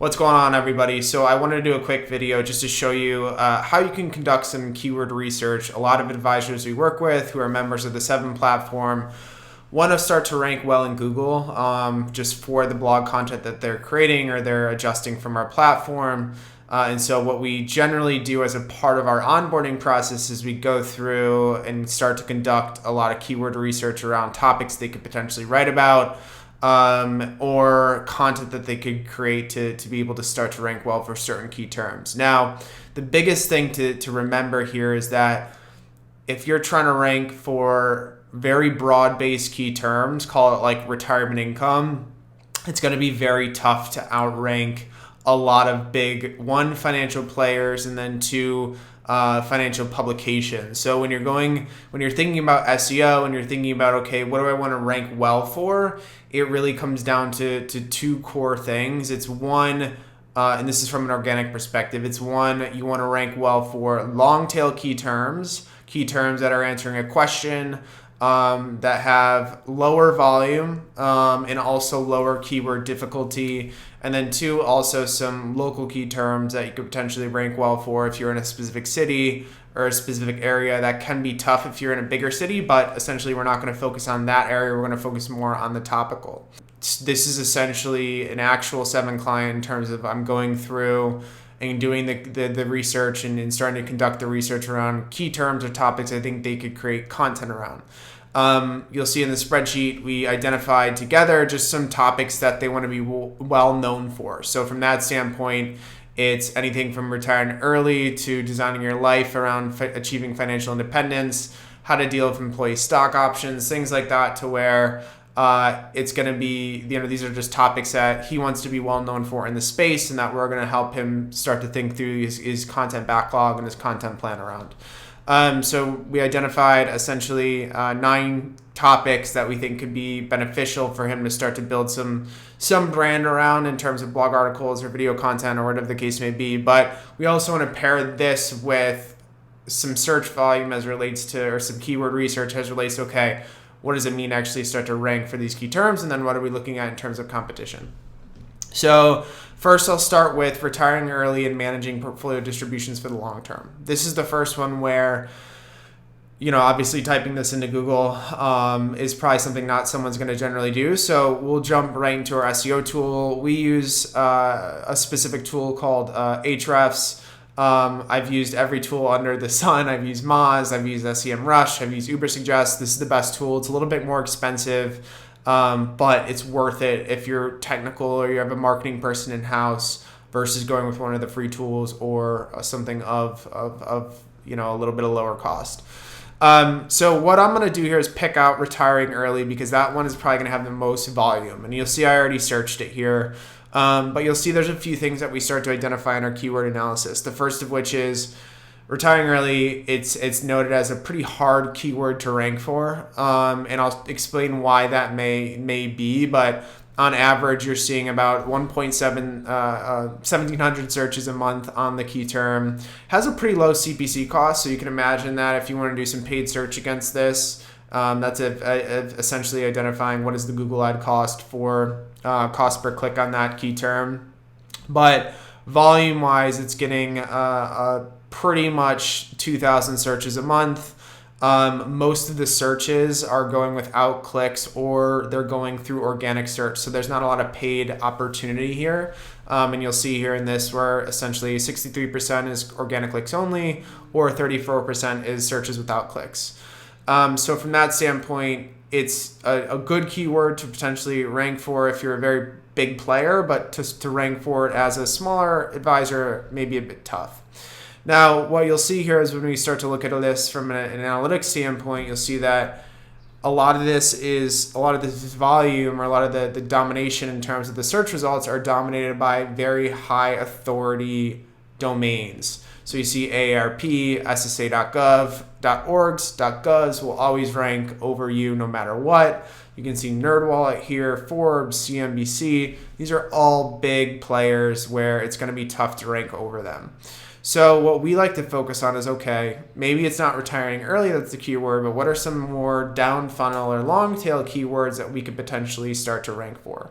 What's going on, everybody? So I wanted to do a quick video just to show you how you can conduct some keyword research. A lot of advisors we work with who are members of the 7 platform want to start to rank well in Google just for the blog content that they're creating or they're adjusting from our platform. And so what we generally do as a part of our onboarding process is we go through and start to conduct a lot of keyword research around topics they could potentially write about, or content that they could create to be able to start to rank well for certain key terms. Now, the biggest thing to remember here is that if you're trying to rank for very broad-based key terms, call it like retirement income, it's going to be very tough to outrank a lot of big, one, financial players, and then two, financial publications. So when you're thinking about SEO and you're thinking about, okay, what do I want to rank well for? It really comes down to two core things. It's one, and this is from an organic perspective, it's one, you want to rank well for long tail key terms that are answering a question, that have lower volume, and also lower keyword difficulty. And then two, also some local key terms that you could potentially rank well for if you're in a specific city or a specific area. That can be tough if you're in a bigger city, but essentially we're not going to focus on that area. We're going to focus more on the topical. This is essentially an actual 7 client in terms of I'm going through and doing the research and starting to conduct the research around key terms or topics I think they could create content around. You'll see in the spreadsheet we identified together just some topics that they want to be well known for. So from that standpoint, it's anything from retiring early to designing your life around achieving financial independence, how to deal with employee stock options, things like that, to where it's going to be, these are just topics that he wants to be well known for in the space, and that we're going to help him start to think through his content backlog and his content plan around. So we identified essentially 9 topics that we think could be beneficial for him to start to build some brand around in terms of blog articles or video content or whatever the case may be. But we also want to pair this with some search volume as relates to, or some keyword research as relates to, okay, what does it mean to actually start to rank for these key terms? And then what are we looking at in terms of competition? So first, I'll start with retiring early and managing portfolio distributions for the long term. This is the first one where, obviously typing this into Google is probably something not someone's going to generally do. So we'll jump right into our SEO tool. We use a specific tool called Ahrefs. I've used every tool under the sun. I've used Moz, I've used SEMrush, I've used Ubersuggest. This is the best tool. It's a little bit more expensive, but it's worth it if you're technical or you have a marketing person in-house versus going with one of the free tools or something of a little bit of lower cost. So what I'm going to do here is pick out retiring early because that one is probably going to have the most volume. And you'll see I already searched it here. But you'll see there's a few things that we start to identify in our keyword analysis. The first of which is retiring early. It's noted as a pretty hard keyword to rank for, and I'll explain why that may be. But on average, you're seeing about 1.7 searches a month on the key term. Has a pretty low CPC cost, so you can imagine that if you want to do some paid search against this, that's essentially identifying what is the Google ad cost for cost per click on that key term. But volume-wise, it's getting pretty much 2,000 searches a month. Most of the searches are going without clicks or they're going through organic search. So there's not a lot of paid opportunity here. And you'll see here in this where essentially 63% is organic clicks only, or 34% is searches without clicks. So from that standpoint, it's a good keyword to potentially rank for if you're a very big player, but to rank for it as a smaller advisor may be a bit tough. Now, what you'll see here is when we start to look at this from an analytics standpoint, you'll see that a lot of this volume, or a lot of the domination in terms of the search results are dominated by very high authority domains. So you see AARP, SSA.gov, .orgs, .govs will always rank over you no matter what. You can see NerdWallet here, Forbes, CNBC. These are all big players where it's going to be tough to rank over them. So what we like to focus on is, okay, maybe it's not retiring early, that's the keyword, but what are some more down funnel or long tail keywords that we could potentially start to rank for?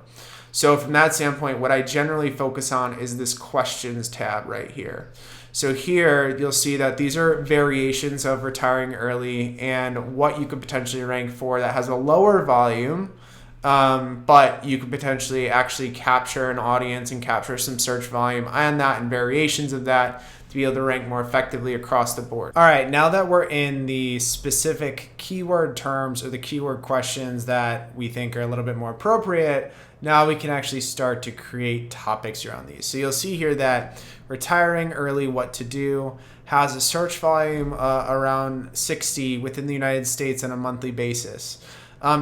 So from that standpoint, what I generally focus on is this questions tab right here. So here you'll see that these are variations of retiring early and what you could potentially rank for that has a lower volume, but you could potentially actually capture an audience and capture some search volume and that and variations of that to be able to rank more effectively across the board. All right, now that we're in the specific keyword terms or the keyword questions that we think are a little bit more appropriate, now we can actually start to create topics around these. So you'll see here that retiring early, what to do, has a search volume around 60 within the United States on a monthly basis.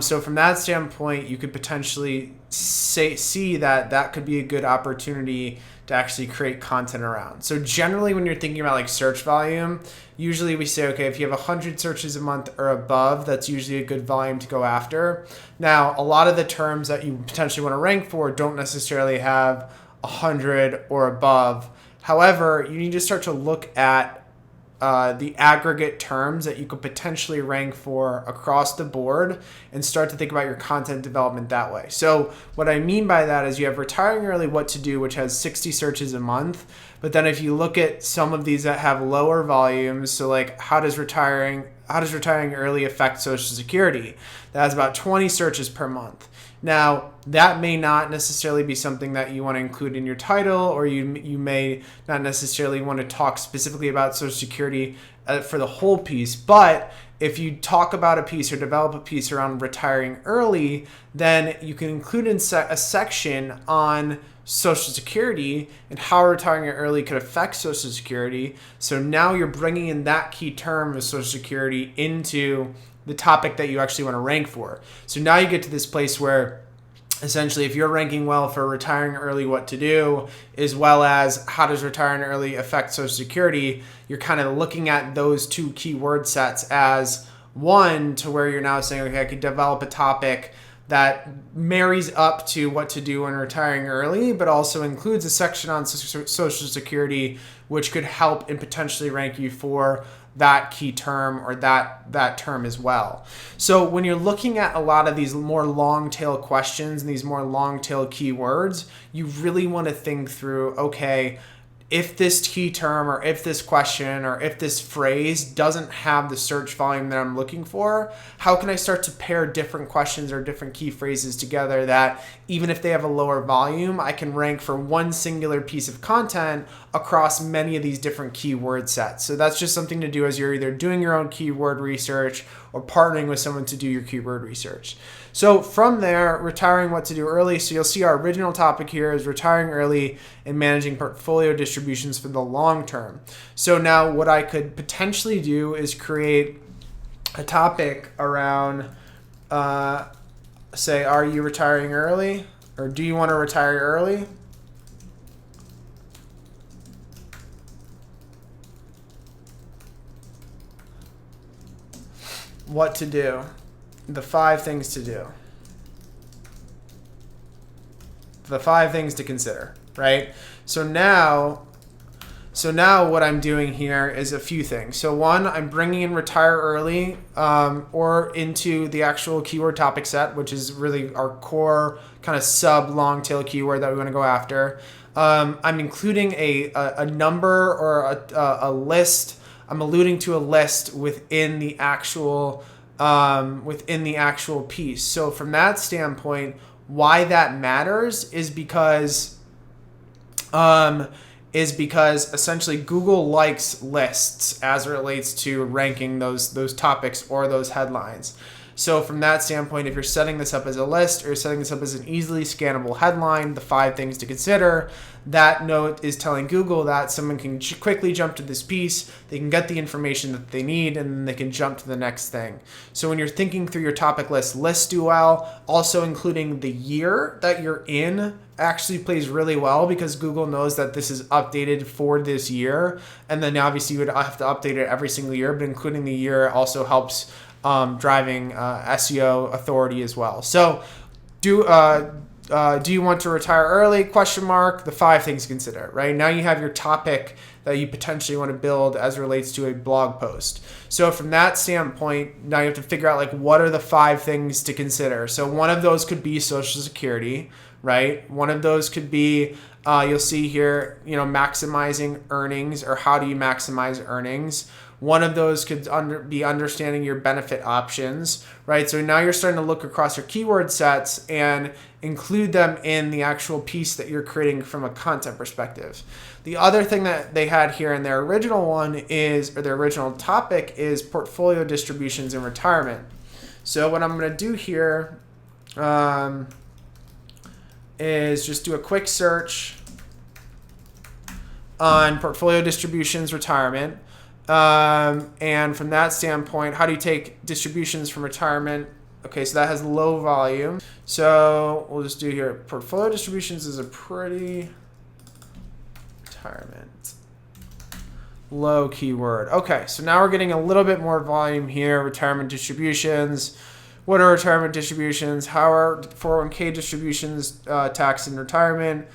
So from that standpoint, you could potentially see that that could be a good opportunity to actually create content around. So generally when you're thinking about like search volume, usually we say, okay, if you have 100 searches a month or above, that's usually a good volume to go after. Now, a lot of the terms that you potentially want to rank for don't necessarily have 100 or above. However, you need to start to look at the aggregate terms that you could potentially rank for across the board and start to think about your content development that way. So what I mean by that is you have retiring early, what to do, which has 60 searches a month. But then if you look at some of these that have lower volumes, so like how does retiring early affect Social Security? That has about 20 searches per month. Now, that may not necessarily be something that you want to include in your title, or you may not necessarily want to talk specifically about Social Security for the whole piece. But if you talk about a piece or develop a piece around retiring early, then you can include in a section on Social Security and how retiring early could affect Social Security. So now you're bringing in that key term of Social Security into the topic that you actually want to rank for. So now you get to this place where essentially if you're ranking well for retiring early, what to do, as well as how does retiring early affect Social Security, you're kind of looking at those two keyword sets as one to where you're now saying, okay, I could develop a topic that marries up to what to do when retiring early, but also includes a section on Social Security, which could help and potentially rank you for that key term or that term as well. So when you're looking at a lot of these more long tail questions and these more long tail keywords, you really want to think through, okay, if this key term or if this question or if this phrase doesn't have the search volume that I'm looking for, how can I start to pair different questions or different key phrases together that even if they have a lower volume, I can rank for one singular piece of content across many of these different keyword sets. So that's just something to do as you're either doing your own keyword research or partnering with someone to do your keyword research. So from there, retiring what to do early. So you'll see our original topic here is retiring early and managing portfolio distributions for the long term. So now what I could potentially do is create a topic around, say, are you retiring early? Or do you want to retire early? What to do. The 5 things to do. The 5 things to consider, right? So now what I'm doing here is a few things. So one, I'm bringing in retire early or into the actual keyword topic set, which is really our core kind of sub long tail keyword that we want to go after. I'm including a number or a list. I'm alluding to a list within the actual piece. So from that standpoint, why that matters is because essentially Google likes lists as it relates to ranking those topics or those headlines. So from that standpoint, if you're setting this up as a list or setting this up as an easily scannable headline, the 5 things to consider, that note is telling Google that someone can quickly jump to this piece, they can get the information that they need, and then they can jump to the next thing. So when you're thinking through your topic list, lists do well. Also including the year that you're in actually plays really well because Google knows that this is updated for this year. And then obviously you would have to update it every single year, but including the year also helps driving SEO authority as well. So do you want to retire early? Question mark. The 5 things to consider, right? Now you have your topic that you potentially want to build as it relates to a blog post. So from that standpoint, now you have to figure out like what are the 5 things to consider. So one of those could be Social Security, right? One of those could be, you'll see here, maximizing earnings, or how do you maximize earnings. One of those could be understanding your benefit options, right? So now you're starting to look across your keyword sets and include them in the actual piece that you're creating from a content perspective. The other thing that they had here in their original one is, or their original topic is portfolio distributions in retirement. So what I'm going to do here is just do a quick search on portfolio distributions retirement. And from that standpoint, how do you take distributions from retirement? Okay, so that has low volume. So we'll just do here, portfolio distributions is a pretty retirement. Low keyword. Okay, so now we're getting a little bit more volume here. Retirement distributions. What are retirement distributions? How are 401k distributions taxed in retirement?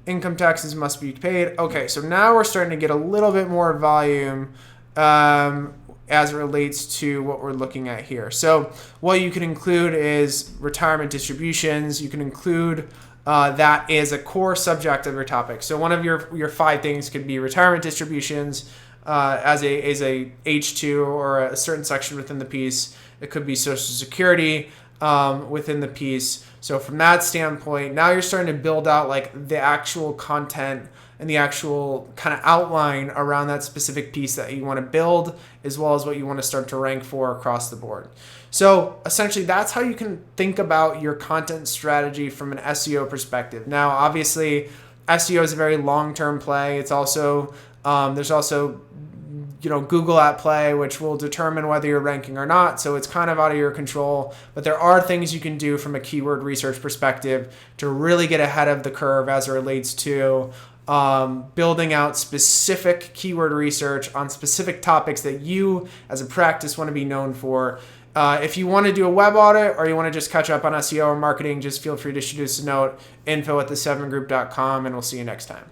Income taxes must be paid. Okay, so now we're starting to get a little bit more volume as it relates to what we're looking at here. So what you can include is retirement distributions. You can include that is a core subject of your topic. So one of your 5 things could be retirement distributions as a H2 or a certain section within the piece. It could be Social Security within the piece. So from that standpoint, now you're starting to build out like the actual content and the actual kind of outline around that specific piece that you want to build, as well as what you want to start to rank for across the board. So essentially, that's how you can think about your content strategy from an SEO perspective. Now, obviously, SEO is a very long-term play. It's also, there's also Google at play, which will determine whether you're ranking or not. So it's kind of out of your control. But there are things you can do from a keyword research perspective to really get ahead of the curve as it relates to building out specific keyword research on specific topics that you as a practice want to be known for. If you want to do a web audit or you want to just catch up on SEO or marketing, just feel free to shoot us a note, info@the7group.com, and we'll see you next time.